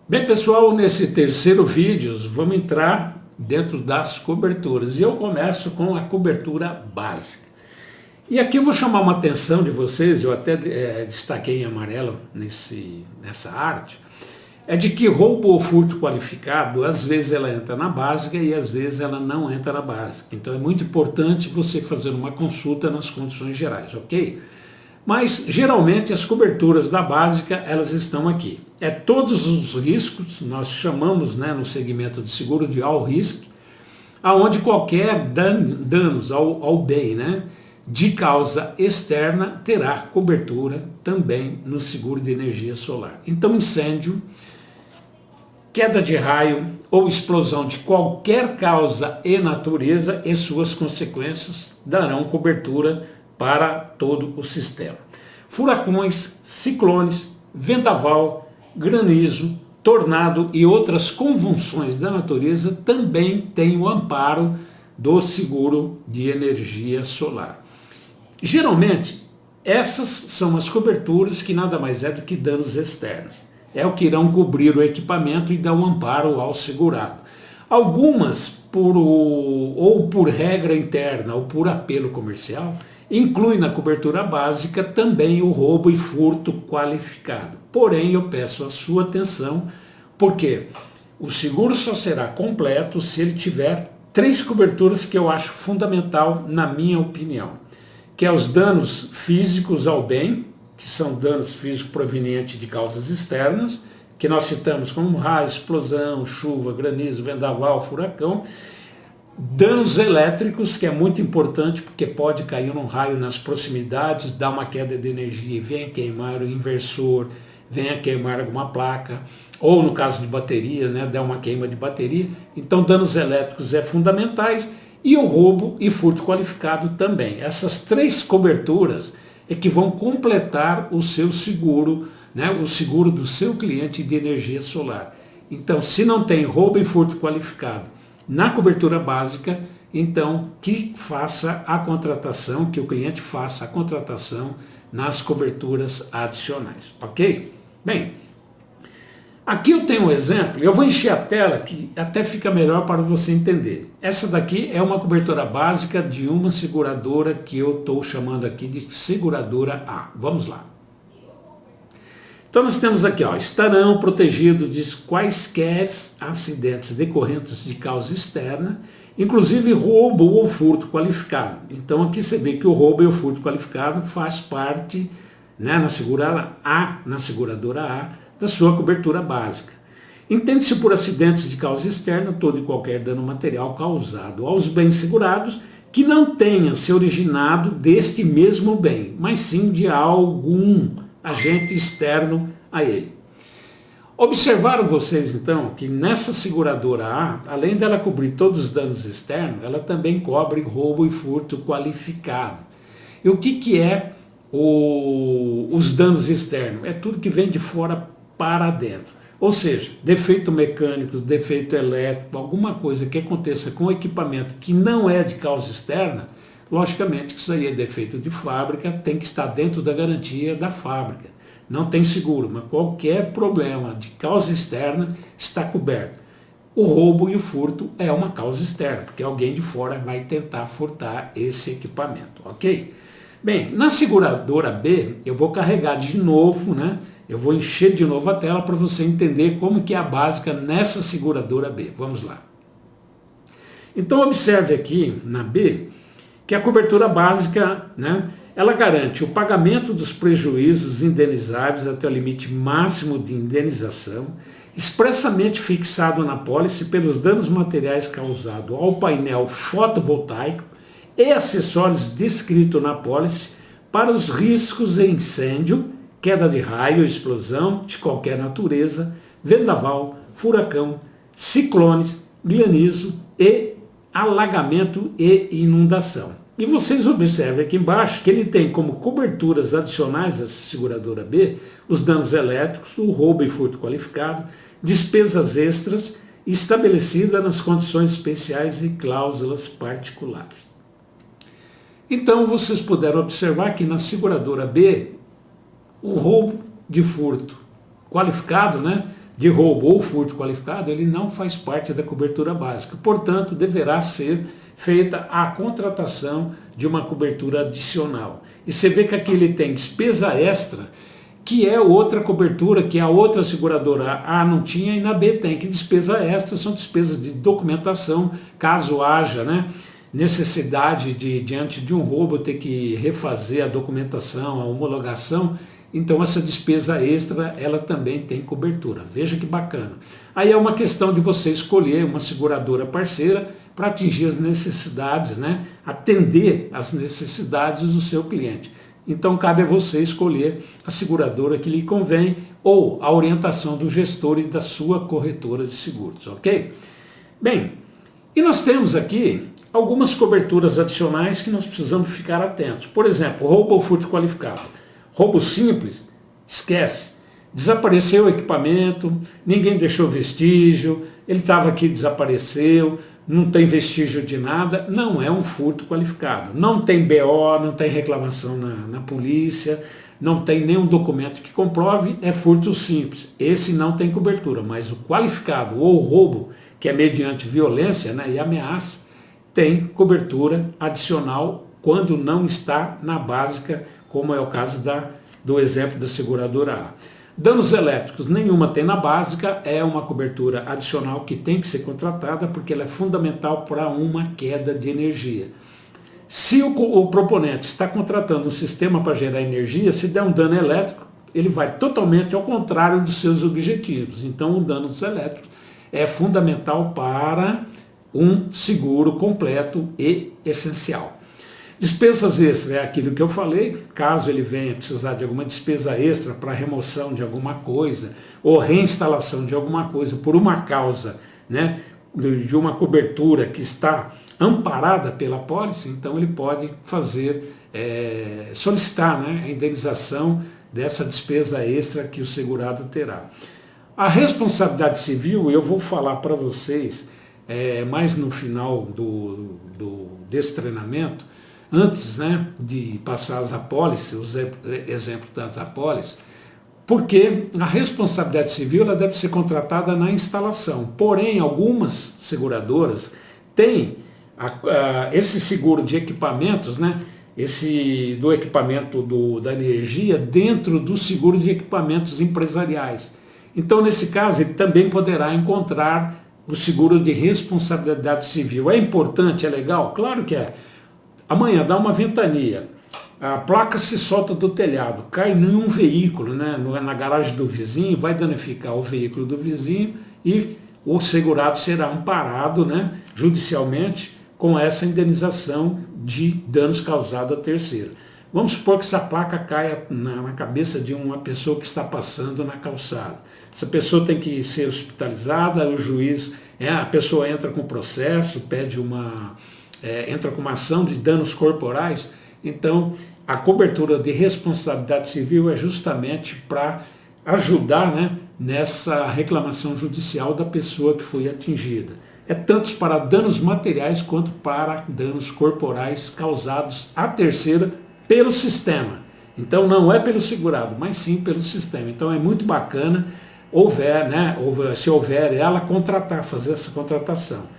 Bem, pessoal, nesse terceiro vídeo vamos entrar dentro das coberturas e eu começo com a cobertura básica. E aqui eu vou chamar uma atenção de vocês, eu até destaquei em amarelo nessa arte, é de que roubo ou furto qualificado, às vezes ela entra na básica e às vezes ela não entra na básica. Então é muito importante você fazer uma consulta nas condições gerais, ok? Mas geralmente as coberturas da básica elas estão aqui. É todos os riscos, nós chamamos no segmento de seguro de all risk, aonde qualquer danos ao bem de causa externa terá cobertura também no seguro de energia solar. Então incêndio, queda de raio ou explosão de qualquer causa e natureza e suas consequências darão cobertura para todo o sistema. Furacões, ciclones, vendaval, granizo, tornado e outras convulsões da natureza também têm o amparo do seguro de energia solar. Geralmente, essas são as coberturas que nada mais é do que danos externos. É o que irão cobrir o equipamento e dar um amparo ao segurado. Algumas, por regra interna ou por apelo comercial, inclui na cobertura básica também o roubo e furto qualificado. Porém, eu peço a sua atenção, porque o seguro só será completo se ele tiver três coberturas que eu acho fundamental, na minha opinião, que é os danos físicos ao bem, que são danos físicos provenientes de causas externas, que nós citamos como raio, explosão, chuva, granizo, vendaval, furacão. Danos elétricos, que é muito importante, porque pode cair um raio nas proximidades, dar uma queda de energia e venha queimar o inversor, venha queimar alguma placa, ou no caso de bateria, dar uma queima de bateria. Então danos elétricos é fundamentais, e o roubo e furto qualificado também. Essas três coberturas é que vão completar o seu seguro, o seguro do seu cliente de energia solar. Então, se não tem roubo e furto qualificado na cobertura básica, então que faça a contratação, que o cliente faça a contratação nas coberturas adicionais, ok? Bem, aqui eu tenho um exemplo, eu vou encher a tela que até fica melhor para você entender. Essa daqui é uma cobertura básica de uma seguradora que eu estou chamando aqui de seguradora A. Vamos lá. Então nós temos aqui, estarão protegidos de quaisquer acidentes decorrentes de causa externa, inclusive roubo ou furto qualificado. Então aqui você vê que o roubo e o furto qualificado faz parte, na seguradora A, da sua cobertura básica. Entende-se por acidentes de causa externa todo e qualquer dano material causado aos bens segurados que não tenha se originado deste mesmo bem, mas sim de algum agente externo a ele. Observaram vocês então que nessa seguradora A, além dela cobrir todos os danos externos, ela também cobre roubo e furto qualificado. E o que é os danos externos? É tudo que vem de fora para dentro. Ou seja, defeito mecânico, defeito elétrico, alguma coisa que aconteça com o equipamento que não é de causa externa, logicamente que isso aí é defeito de fábrica, tem que estar dentro da garantia da fábrica. Não tem seguro, mas qualquer problema de causa externa está coberto. O roubo e o furto é uma causa externa, porque alguém de fora vai tentar furtar esse equipamento, ok? Bem, na seguradora B, eu vou carregar de novo, eu vou encher de novo a tela para você entender como que é a básica nessa seguradora B. Vamos lá. Então observe aqui na B, que a cobertura básica, ela garante o pagamento dos prejuízos indenizáveis até o limite máximo de indenização, expressamente fixado na pólice pelos danos materiais causados ao painel fotovoltaico e acessórios descritos na pólice para os riscos de incêndio, queda de raio, explosão de qualquer natureza, vendaval, furacão, ciclones, granizo e alagamento e inundação. E vocês observem aqui embaixo que ele tem como coberturas adicionais essa seguradora B, os danos elétricos, o roubo e furto qualificado, despesas extras estabelecidas nas condições especiais e cláusulas particulares. Então vocês puderam observar que na seguradora B, o roubo de furto qualificado, de roubo ou furto qualificado, ele não faz parte da cobertura básica. Portanto, deverá ser feita a contratação de uma cobertura adicional. E você vê que aqui ele tem despesa extra, que é outra cobertura que a outra seguradora A não tinha e na B tem, que despesa extra são despesas de documentação, caso haja, né, necessidade de, diante de um roubo, ter que refazer a documentação, a homologação. Então essa despesa extra, ela também tem cobertura. Veja que bacana. Aí é uma questão de você escolher uma seguradora parceira para atingir as necessidades, né? Atender as necessidades do seu cliente. Então cabe a você escolher a seguradora que lhe convém ou a orientação do gestor e da sua corretora de seguros, ok? Bem, e nós temos aqui algumas coberturas adicionais que nós precisamos ficar atentos. Por exemplo, roubo ou furto qualificado. Roubo simples, esquece. Desapareceu o equipamento, ninguém deixou vestígio, ele estava aqui, desapareceu, não tem vestígio de nada, não é um furto qualificado. Não tem BO, não tem reclamação na polícia, não tem nenhum documento que comprove, é furto simples. Esse não tem cobertura, mas o qualificado ou o roubo, que é mediante violência, né, e ameaça, tem cobertura adicional quando não está na básica, como é o caso do exemplo da seguradora A. Danos elétricos, nenhuma tem na básica, é uma cobertura adicional que tem que ser contratada porque ela é fundamental para uma queda de energia. Se o proponente está contratando um sistema para gerar energia, se der um dano elétrico, ele vai totalmente ao contrário dos seus objetivos. Então, o dano dos elétricos é fundamental para um seguro completo e essencial. Despesas extras é aquilo que eu falei, caso ele venha precisar de alguma despesa extra para remoção de alguma coisa ou reinstalação de alguma coisa por uma causa, né, de uma cobertura que está amparada pela pólice, então ele pode fazer, solicitar, né, a indenização dessa despesa extra que o segurado terá. A responsabilidade civil, eu vou falar para vocês mais no final desse treinamento, antes, né, de passar as apólices, os exemplos das apólices, porque a responsabilidade civil ela deve ser contratada na instalação. Porém, algumas seguradoras têm esse seguro de equipamentos, né, do equipamento da energia dentro do seguro de equipamentos empresariais. Então, nesse caso, ele também poderá encontrar o seguro de responsabilidade civil. É importante, é legal? Claro que é. Amanhã dá uma ventania, a placa se solta do telhado, cai em um veículo, né, na garagem do vizinho, vai danificar o veículo do vizinho e o segurado será amparado, né, judicialmente com essa indenização de danos causados a terceiro. Vamos supor que essa placa caia na cabeça de uma pessoa que está passando na calçada. Essa pessoa tem que ser hospitalizada, o juiz, a pessoa entra com processo, entra com uma ação de danos corporais. Então, a cobertura de responsabilidade civil é justamente para ajudar, né, nessa reclamação judicial da pessoa que foi atingida. É tanto para danos materiais quanto para danos corporais causados a terceira pelo sistema. Então, não é pelo segurado, mas sim pelo sistema. Então, é muito bacana se houver ela fazer essa contratação.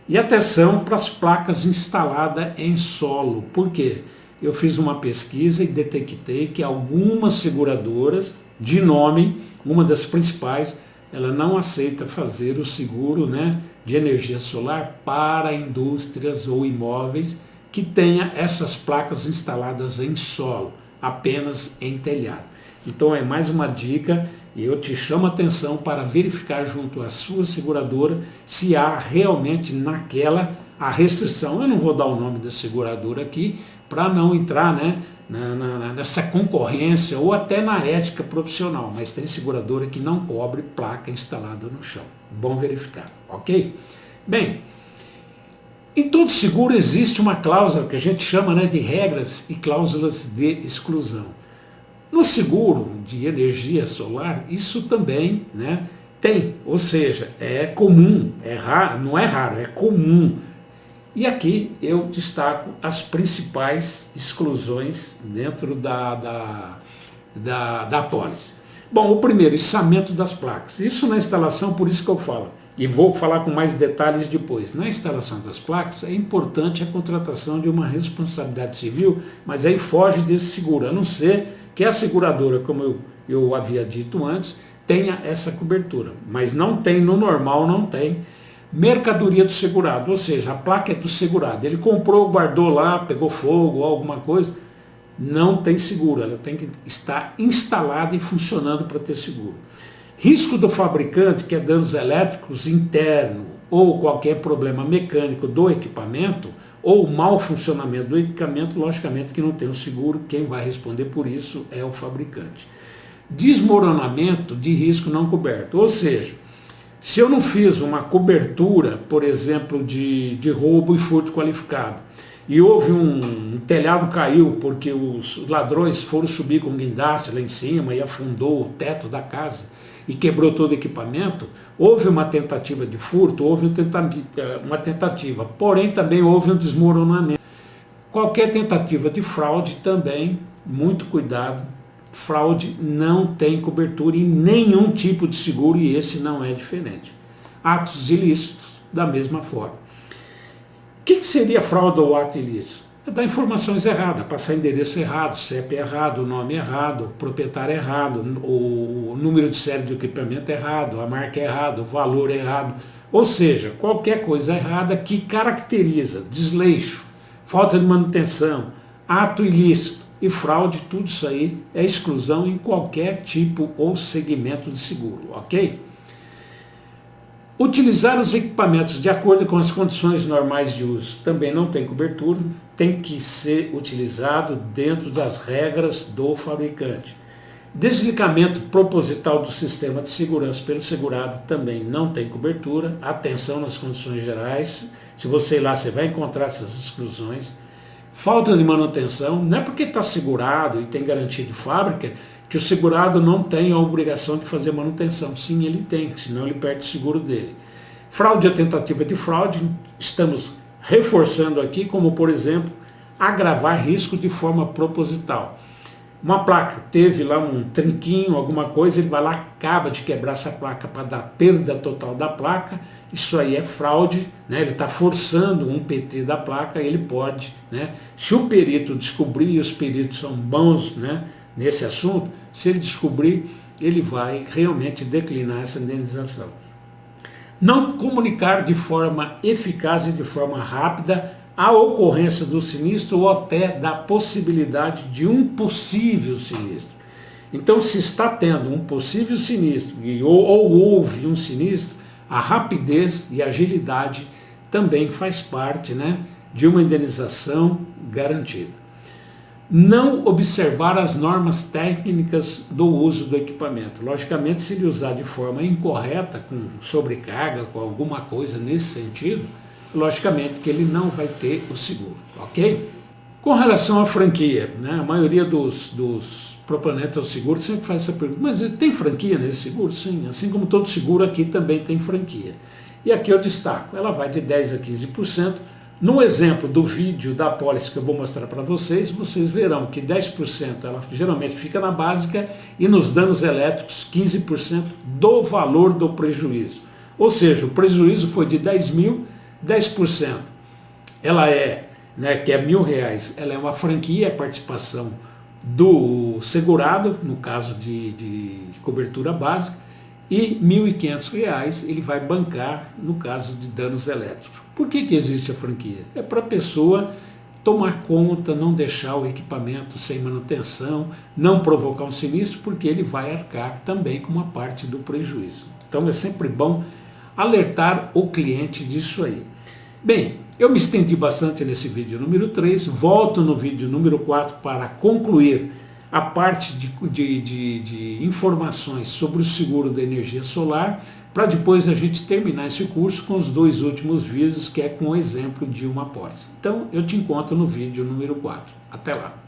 E atenção para as placas instaladas em solo. Por quê? Eu fiz uma pesquisa e detectei que algumas seguradoras, de nome, uma das principais, ela não aceita fazer o seguro, né, de energia solar para indústrias ou imóveis que tenha essas placas instaladas em solo, apenas em telhado. Então é mais uma dica e eu te chamo a atenção para verificar junto à sua seguradora se há realmente naquela a restrição. Eu não vou dar o nome da seguradora aqui para não entrar, né, nessa concorrência ou até na ética profissional, mas tem seguradora que não cobre placa instalada no chão. Bom verificar, ok? Bem, em todo seguro existe uma cláusula que a gente chama, né, de regras e cláusulas de exclusão. No seguro de energia solar, isso também, né, tem, ou seja, é comum, é raro, não é raro, é comum. E aqui eu destaco as principais exclusões dentro da apólice. Bom, o primeiro, içamento das placas. Isso na instalação, por isso que eu falo, e vou falar com mais detalhes depois. Na instalação das placas é importante a contratação de uma responsabilidade civil, mas aí foge desse seguro, a não ser que a seguradora, como eu havia dito antes, tenha essa cobertura. Mas não tem, no normal não tem. Mercadoria do segurado, ou seja, a placa é do segurado. Ele comprou, guardou lá, pegou fogo ou alguma coisa, não tem seguro, ela tem que estar instalada e funcionando para ter seguro. Risco do fabricante, que é danos elétricos internos ou qualquer problema mecânico do equipamento ou mau funcionamento do equipamento, logicamente que não tem o seguro, quem vai responder por isso é o fabricante. Desmoronamento de risco não coberto, ou seja, se eu não fiz uma cobertura, por exemplo, de roubo e furto qualificado, e houve um telhado caiu porque os ladrões foram subir com guindaste lá em cima e afundou o teto da casa e quebrou todo o equipamento, houve uma tentativa de furto, houve uma tentativa, porém também houve um desmoronamento. Qualquer tentativa de fraude também, muito cuidado, fraude não tem cobertura em nenhum tipo de seguro e esse não é diferente. Atos ilícitos, da mesma forma. O que seria fraude ou ato ilícito? É dar informações erradas, passar endereço errado, CEP errado, nome errado, proprietário errado, o número de série do equipamento errado, a marca errada, o valor errado. Ou seja, qualquer coisa errada que caracteriza desleixo, falta de manutenção, ato ilícito e fraude, tudo isso aí é exclusão em qualquer tipo ou segmento de seguro, ok? Utilizar os equipamentos de acordo com as condições normais de uso também não tem cobertura, tem que ser utilizado dentro das regras do fabricante. Desligamento proposital do sistema de segurança pelo segurado também não tem cobertura, atenção nas condições gerais, se você ir lá você vai encontrar essas exclusões. Falta de manutenção, não é porque está segurado e tem garantia de fábrica que o segurado não tem a obrigação de fazer manutenção. Sim, ele tem, senão ele perde o seguro dele. Fraude ou tentativa de fraude, estamos reforçando aqui, como por exemplo, agravar risco de forma proposital. Uma placa teve lá um trinquinho, alguma coisa, ele vai lá, acaba de quebrar essa placa para dar perda total da placa, isso aí é fraude, né? Ele está forçando um PT da placa, ele pode, né? Se o perito descobrir, e os peritos são bons, né, nesse assunto, se ele descobrir, ele vai realmente declinar essa indenização. Não comunicar de forma eficaz e de forma rápida a ocorrência do sinistro ou até da possibilidade de um possível sinistro. Então, se está tendo um possível sinistro ou houve um sinistro, a rapidez e agilidade também faz parte, né, de uma indenização garantida. Não observar as normas técnicas do uso do equipamento. Logicamente, se ele usar de forma incorreta, com sobrecarga, com alguma coisa nesse sentido, logicamente que ele não vai ter o seguro, ok? Com relação à franquia, né, a maioria dos proponentes ao seguro sempre faz essa pergunta, mas tem franquia nesse seguro? Sim, assim como todo seguro aqui também tem franquia. E aqui eu destaco, ela vai de 10% a 15%, no exemplo do vídeo da apólice que eu vou mostrar para vocês, vocês verão que 10% ela geralmente fica na básica e nos danos elétricos 15% do valor do prejuízo. Ou seja, o prejuízo foi de 10 mil, 10%. Ela é, né, que é R$1.000, ela é uma franquia, é participação do segurado, no caso de cobertura básica, e R$1.500 ele vai bancar no caso de danos elétricos. Por que existe a franquia? É para a pessoa tomar conta, não deixar o equipamento sem manutenção, não provocar um sinistro, porque ele vai arcar também com uma parte do prejuízo. Então é sempre bom alertar o cliente disso aí. Bem, eu me estendi bastante nesse vídeo número 3, volto no vídeo número 4 para concluir a parte de informações sobre o seguro da energia solar, para depois a gente terminar esse curso com os 2 últimos vídeos, que é com o exemplo de uma apólice. Então eu te encontro no vídeo número 4. Até lá!